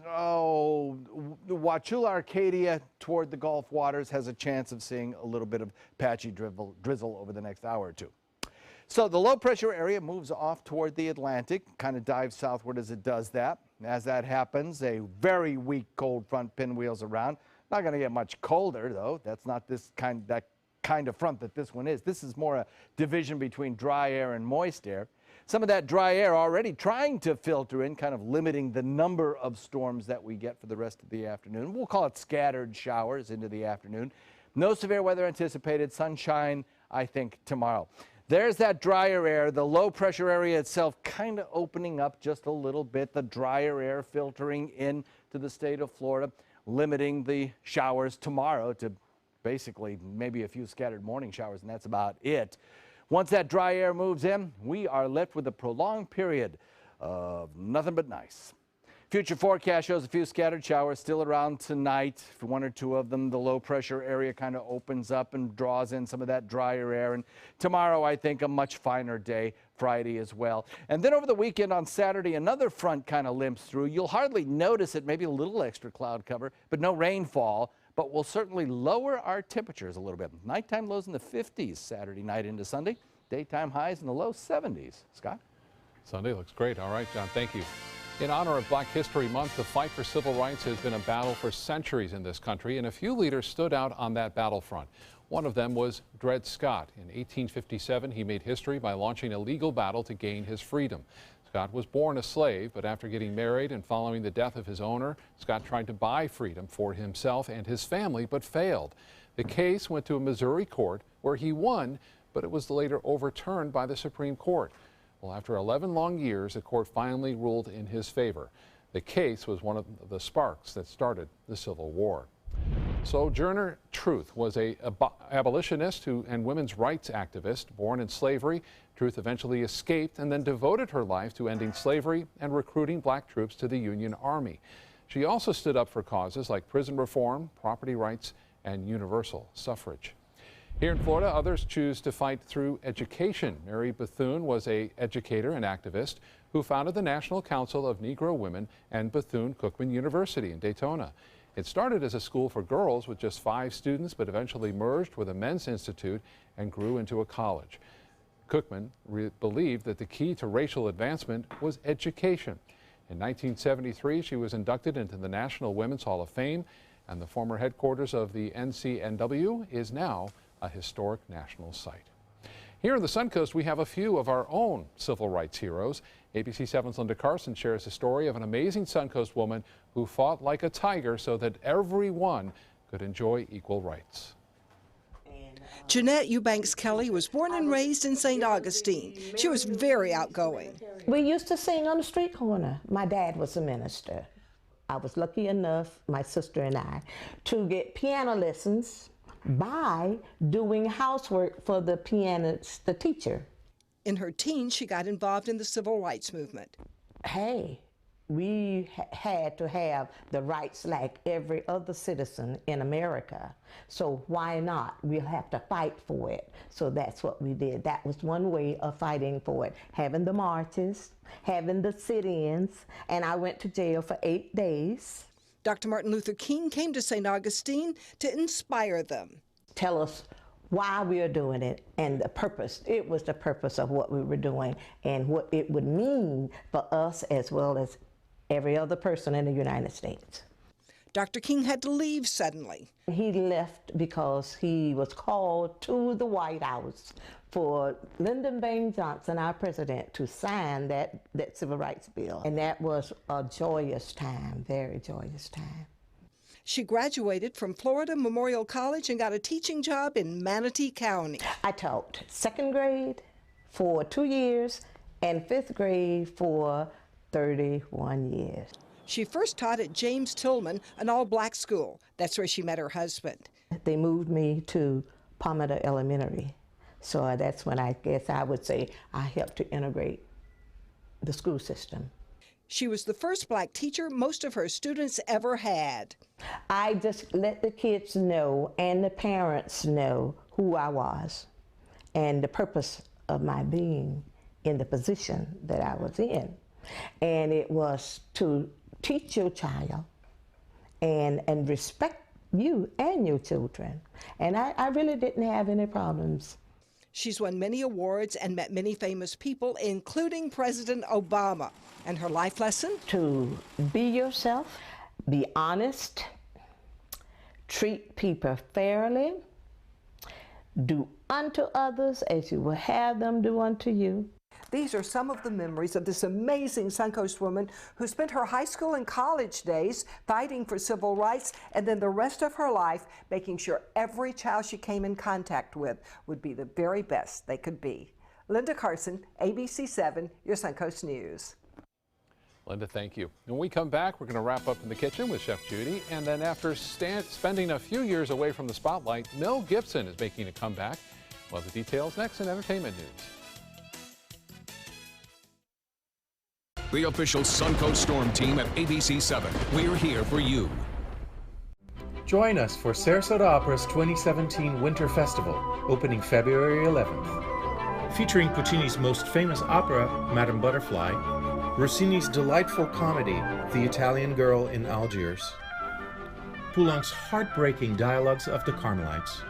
Wauchula, Arcadia toward the Gulf waters has a chance of seeing a little bit of patchy drizzle over the next hour or two. So the low pressure area moves off toward the Atlantic, kind of dives southward as it does that. As that happens, a very weak cold front pinwheels around. Not going to get much colder, though. That's not that kind of front that this one is. This is more a division between dry air and moist air. Some of that dry air already trying to filter in, kind of limiting the number of storms that we get for the rest of the afternoon. We'll call it scattered showers into the afternoon. No severe weather anticipated. Sunshine, I think, tomorrow. There's that drier air, the low pressure area itself kind of opening up just a little bit, the drier air filtering in to the state of Florida, limiting the showers tomorrow to basically maybe a few scattered morning showers, and that's about it. Once that dry air moves in, we are left with a prolonged period of nothing but nice. Future forecast shows a few scattered showers still around tonight. For one or two of them, the low pressure area kind of opens up and draws in some of that drier air. And tomorrow, I think, a much finer day, Friday as well. And then over the weekend on Saturday, another front kind of limps through. You'll hardly notice it, maybe a little extra cloud cover, but no rainfall. But will certainly lower our temperatures a little bit. Nighttime lows in the 50s Saturday night into Sunday. Daytime highs in the low 70s. Scott? Sunday looks great. All right, John, thank you. In honor of Black History Month, the fight for civil rights has been a battle for centuries in this country, and a few leaders stood out on that battlefront. One of them was Dred Scott. In 1857, he made history by launching a legal battle to gain his freedom. Scott was born a slave, but after getting married and following the death of his owner, Scott tried to buy freedom for himself and his family, but failed. The case went to a Missouri court where he won, but it was later overturned by the Supreme Court. Well, after 11 long years, the court finally ruled in his favor. The case was one of the sparks that started the Civil War. Sojourner Truth was an abolitionist and women's rights activist born in slavery. Truth eventually escaped and then devoted her life to ending slavery and recruiting black troops to the Union Army. She also stood up for causes like prison reform, property rights, and universal suffrage. Here in Florida, others choose to fight through education. Mary Bethune was an educator and activist who founded the National Council of Negro Women and Bethune-Cookman University in Daytona. It started as a school for girls with just 5 students, but eventually merged with a men's institute and grew into a college. Cookman believed that the key to racial advancement was education. In 1973, she was inducted into the National Women's Hall of Fame, and the former headquarters of the NCNW is now a historic national site. Here in the Suncoast, we have a few of our own civil rights heroes. ABC 7's Linda Carson shares the story of an amazing Suncoast woman who fought like a tiger so that everyone could enjoy equal rights. Jeanette Eubanks Kelly was born and raised in St. Augustine. She was very outgoing. We used to sing on the street corner. My dad was a minister. I was lucky enough, my sister and I, to get piano lessons by doing housework for the pianist, the teacher. In her teens, she got involved in the civil rights movement. Hey, we had to have the rights like every other citizen in America. So why not? We'll have to fight for it. So that's what we did. That was one way of fighting for it. Having the marches, having the sit-ins, and I went to jail for 8 days. Dr. Martin Luther King came to St. Augustine to inspire them. Tell us why we are doing it and the purpose. It was the purpose of what we were doing and what it would mean for us as well as every other person in the United States. Dr. King had to leave suddenly. He left because he was called to the White House for Lyndon Baines Johnson, our president, to sign that civil rights bill. And that was a joyous time, very joyous time. She graduated from Florida Memorial College and got a teaching job in Manatee County. I taught 2nd grade for 2 years and 5th grade for 31 years. She first taught at James Tillman, an all-black school. That's where she met her husband. They moved me to Palmetto Elementary. So that's when I guess I would say I helped to integrate the school system. She was the first black teacher most of her students ever had. I just let the kids know and the parents know who I was and the purpose of my being in the position that I was in. And it was to teach your child and respect you and your children. And I really didn't have any problems. She's won many awards and met many famous people, including President Obama. And her life lesson? To be yourself, be honest, treat people fairly, do unto others as you will have them do unto you. These are some of the memories of this amazing Suncoast woman who spent her high school and college days fighting for civil rights, and then the rest of her life making sure every child she came in contact with would be the very best they could be. Linda Carson, ABC 7, your Suncoast News. Linda, thank you. When we come back, we're going to wrap up in the kitchen with Chef Judy. And then after spending a few years away from the spotlight, Mel Gibson is making a comeback. Well, the details next in entertainment news. The official Suncoast Storm team at ABC 7. We're here for you. Join us for Sarasota Opera's 2017 Winter Festival, opening February 11th. Featuring Puccini's most famous opera, Madame Butterfly, Rossini's delightful comedy, The Italian Girl in Algiers, Poulenc's heartbreaking dialogues of the Carmelites,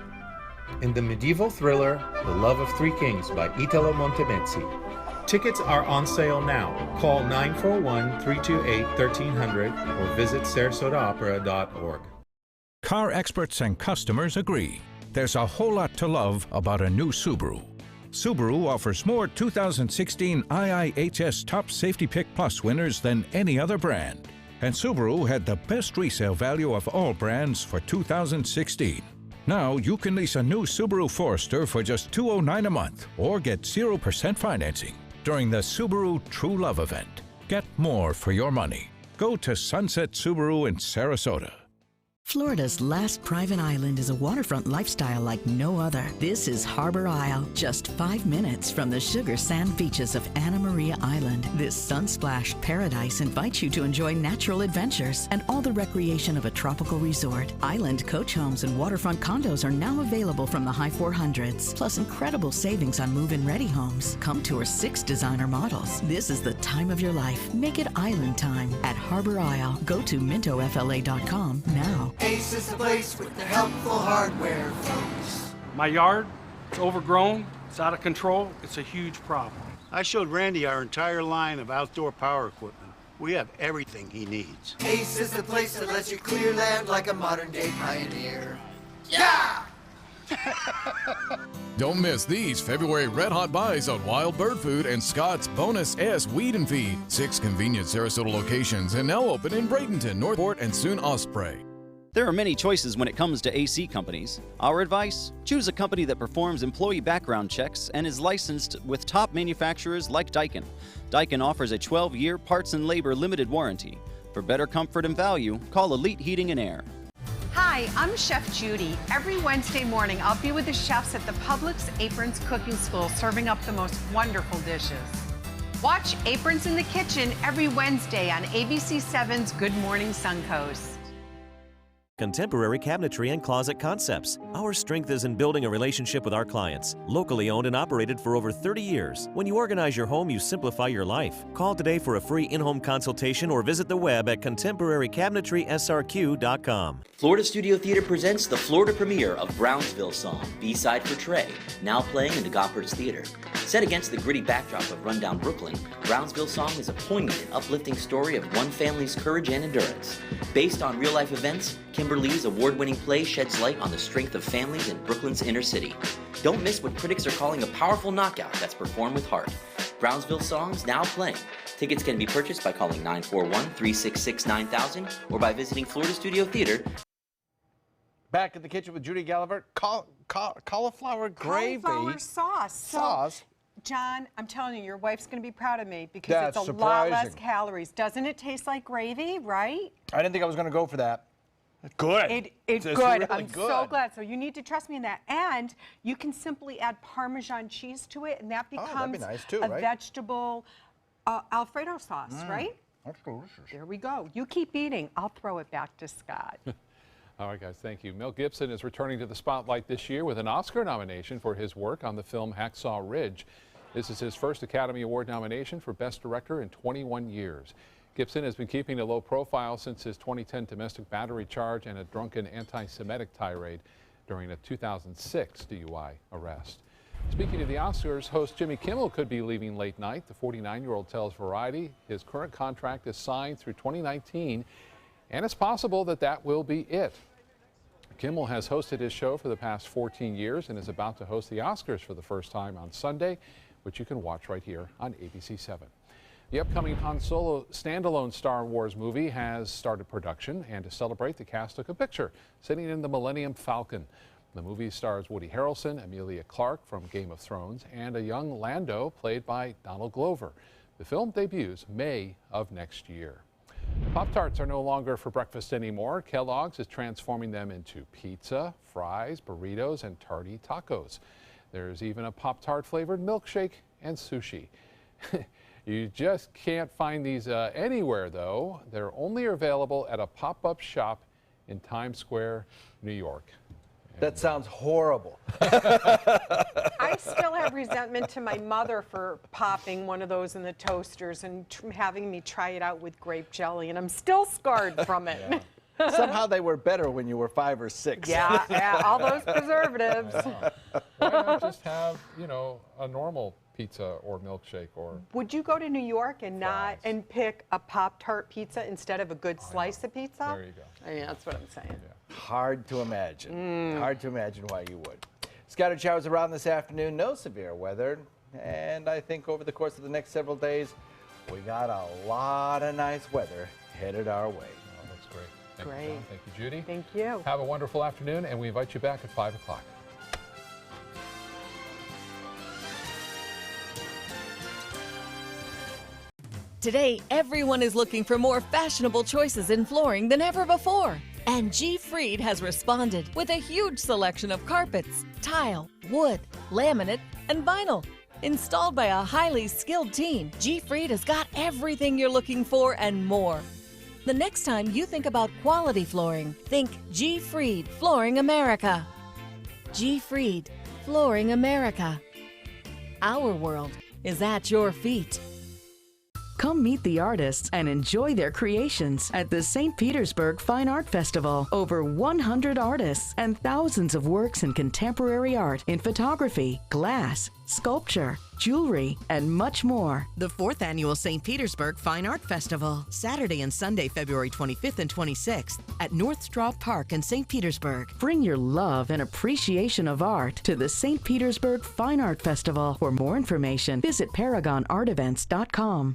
and the medieval thriller, The Love of Three Kings by Italo Montemezzi. Tickets are on sale now. Call 941-328-1300 or visit sarasotaopera.org. Car experts and customers agree. There's a whole lot to love about a new Subaru. Subaru offers more 2016 IIHS Top Safety Pick Plus winners than any other brand. And Subaru had the best resale value of all brands for 2016. Now you can lease a new Subaru Forester for just $209 a month or get 0% financing during the Subaru True Love event. Get more for your money. Go to Sunset Subaru in Sarasota. Florida's last private island is a waterfront lifestyle like no other. This is Harbor Isle, just 5 minutes from the sugar sand beaches of Anna Maria Island. This sun-splashed paradise invites you to enjoy natural adventures and all the recreation of a tropical resort. Island coach homes and waterfront condos are now available from the high 400s, plus incredible savings on move-in ready homes. Come tour 6 designer models. This is the time of your life. Make it island time at Harbor Isle. Go to mintofla.com now. Ace is the place with the helpful hardware, folks. My yard, it's overgrown, it's out of control, it's a huge problem. I showed Randy our entire line of outdoor power equipment. We have everything he needs. Ace is the place that lets you clear land like a modern-day pioneer. Yeah! Don't miss these February red hot buys on wild bird food and Scott's Bonus S Weed and Feed. 6 convenient Sarasota locations and now open in Bradenton, Northport, and soon Osprey. There are many choices when it comes to AC companies. Our advice? Choose a company that performs employee background checks and is licensed with top manufacturers like Daikin. Daikin offers a 12-year parts and labor limited warranty. For better comfort and value, call Elite Heating and Air. Hi, I'm Chef Judy. Every Wednesday morning, I'll be with the chefs at the Publix Aprons Cooking School serving up the most wonderful dishes. Watch Aprons in the Kitchen every Wednesday on ABC 7's Good Morning Suncoast. Contemporary Cabinetry and Closet Concepts. Our strength is in building a relationship with our clients. Locally owned and operated for over 30 years. When you organize your home, you simplify your life. Call today for a free in-home consultation or visit the web at contemporarycabinetry.srq.com. Florida Studio Theater presents the Florida premiere of Brownsville Song, B-side for Trey, now playing in the Gopperts Theater. Set against the gritty backdrop of rundown Brooklyn, Brownsville Song is a poignant and uplifting story of one family's courage and endurance. Based on real-life events, Kimberly's award-winning play sheds light on the strength of families in Brooklyn's inner city. Don't miss what critics are calling a powerful knockout that's performed with heart. Brownsville Song's now playing. Tickets can be purchased by calling 941-366-9000 or by visiting Florida Studio Theater. Back in the kitchen with Judy Gallivert. Cauliflower gravy. Cauliflower sauce. Sauce. John, I'm telling you, your wife's going to be proud of me because That's it's a surprising. lot less calories. Doesn't it taste like gravy, right? I didn't think I was going to go for that. Good. It's good. Really I'm good. so glad. So you need to trust me in that. And you can simply add Parmesan cheese to it, and that becomes that'd be nice too, a right? vegetable Alfredo sauce, right? That's delicious. There we go. You keep eating. I'll throw it back to Scott. All right, guys, thank you. Mel Gibson is returning to the spotlight this year with an Oscar nomination for his work on the film Hacksaw Ridge. This is his first Academy Award nomination for Best Director in 21 years. Gibson has been keeping a low profile since his 2010 domestic battery charge and a drunken anti-Semitic tirade during a 2006 DUI arrest. Speaking of the Oscars, host Jimmy Kimmel could be leaving late night. The 49-year-old tells Variety his current contract is signed through 2019, and it's possible that that will be it. Kimmel has hosted his show for the past 14 years and is about to host the Oscars for the first time on Sunday which you can watch right here on ABC7. The upcoming Han Solo standalone Star Wars movie has started production, and to celebrate, the cast took a picture sitting in the Millennium Falcon. The movie stars Woody Harrelson, Emilia Clarke from Game of Thrones, and a young Lando played by Donald Glover. The film debuts May of next year. Pop-Tarts are no longer for breakfast anymore. Kellogg's is transforming them into pizza, fries, burritos, and tarty tacos. There's even a Pop-Tart flavored milkshake and sushi. You just can't find these anywhere, though. They're only available at a pop-up shop in Times Square, New York. That sounds horrible. I still have resentment to my mother for popping one of those in the toasters and having me try it out with grape jelly, and I'm still scarred from it. Yeah. Somehow they were better when you were 5 or 6. Yeah, all those preservatives. Why not just have, a normal pizza or milkshake or... Would you go to New York and pick a Pop-Tart pizza instead of a good slice of pizza? There you go. I mean, that's what I'm saying. Yeah. Hard to imagine. Hard to imagine why you would. Scattered showers around this afternoon, no severe weather. And I think over the course of the next several days, we got a lot of nice weather headed our way. Oh, that's great. Thank Great. you, John. Thank you, Judy. Thank you. Have a wonderful afternoon, and we invite you back at 5 o'clock. Today, everyone is looking for more fashionable choices in flooring than ever before. And G. Fried has responded with a huge selection of carpets, tile, wood, laminate, and vinyl. Installed by a highly skilled team, G. Fried has got everything you're looking for and more. The next time you think about quality flooring, think G. Fried Flooring America. G. Fried Flooring America. Our world is at your feet. Come meet the artists and enjoy their creations at the St. Petersburg Fine Art Festival. Over 100 artists and thousands of works in contemporary art in photography, glass, sculpture, jewelry, and much more. The 4th Annual St. Petersburg Fine Art Festival, Saturday and Sunday, February 25th and 26th at North Straub Park in St. Petersburg. Bring your love and appreciation of art to the St. Petersburg Fine Art Festival. For more information, visit ParagonArtEvents.com.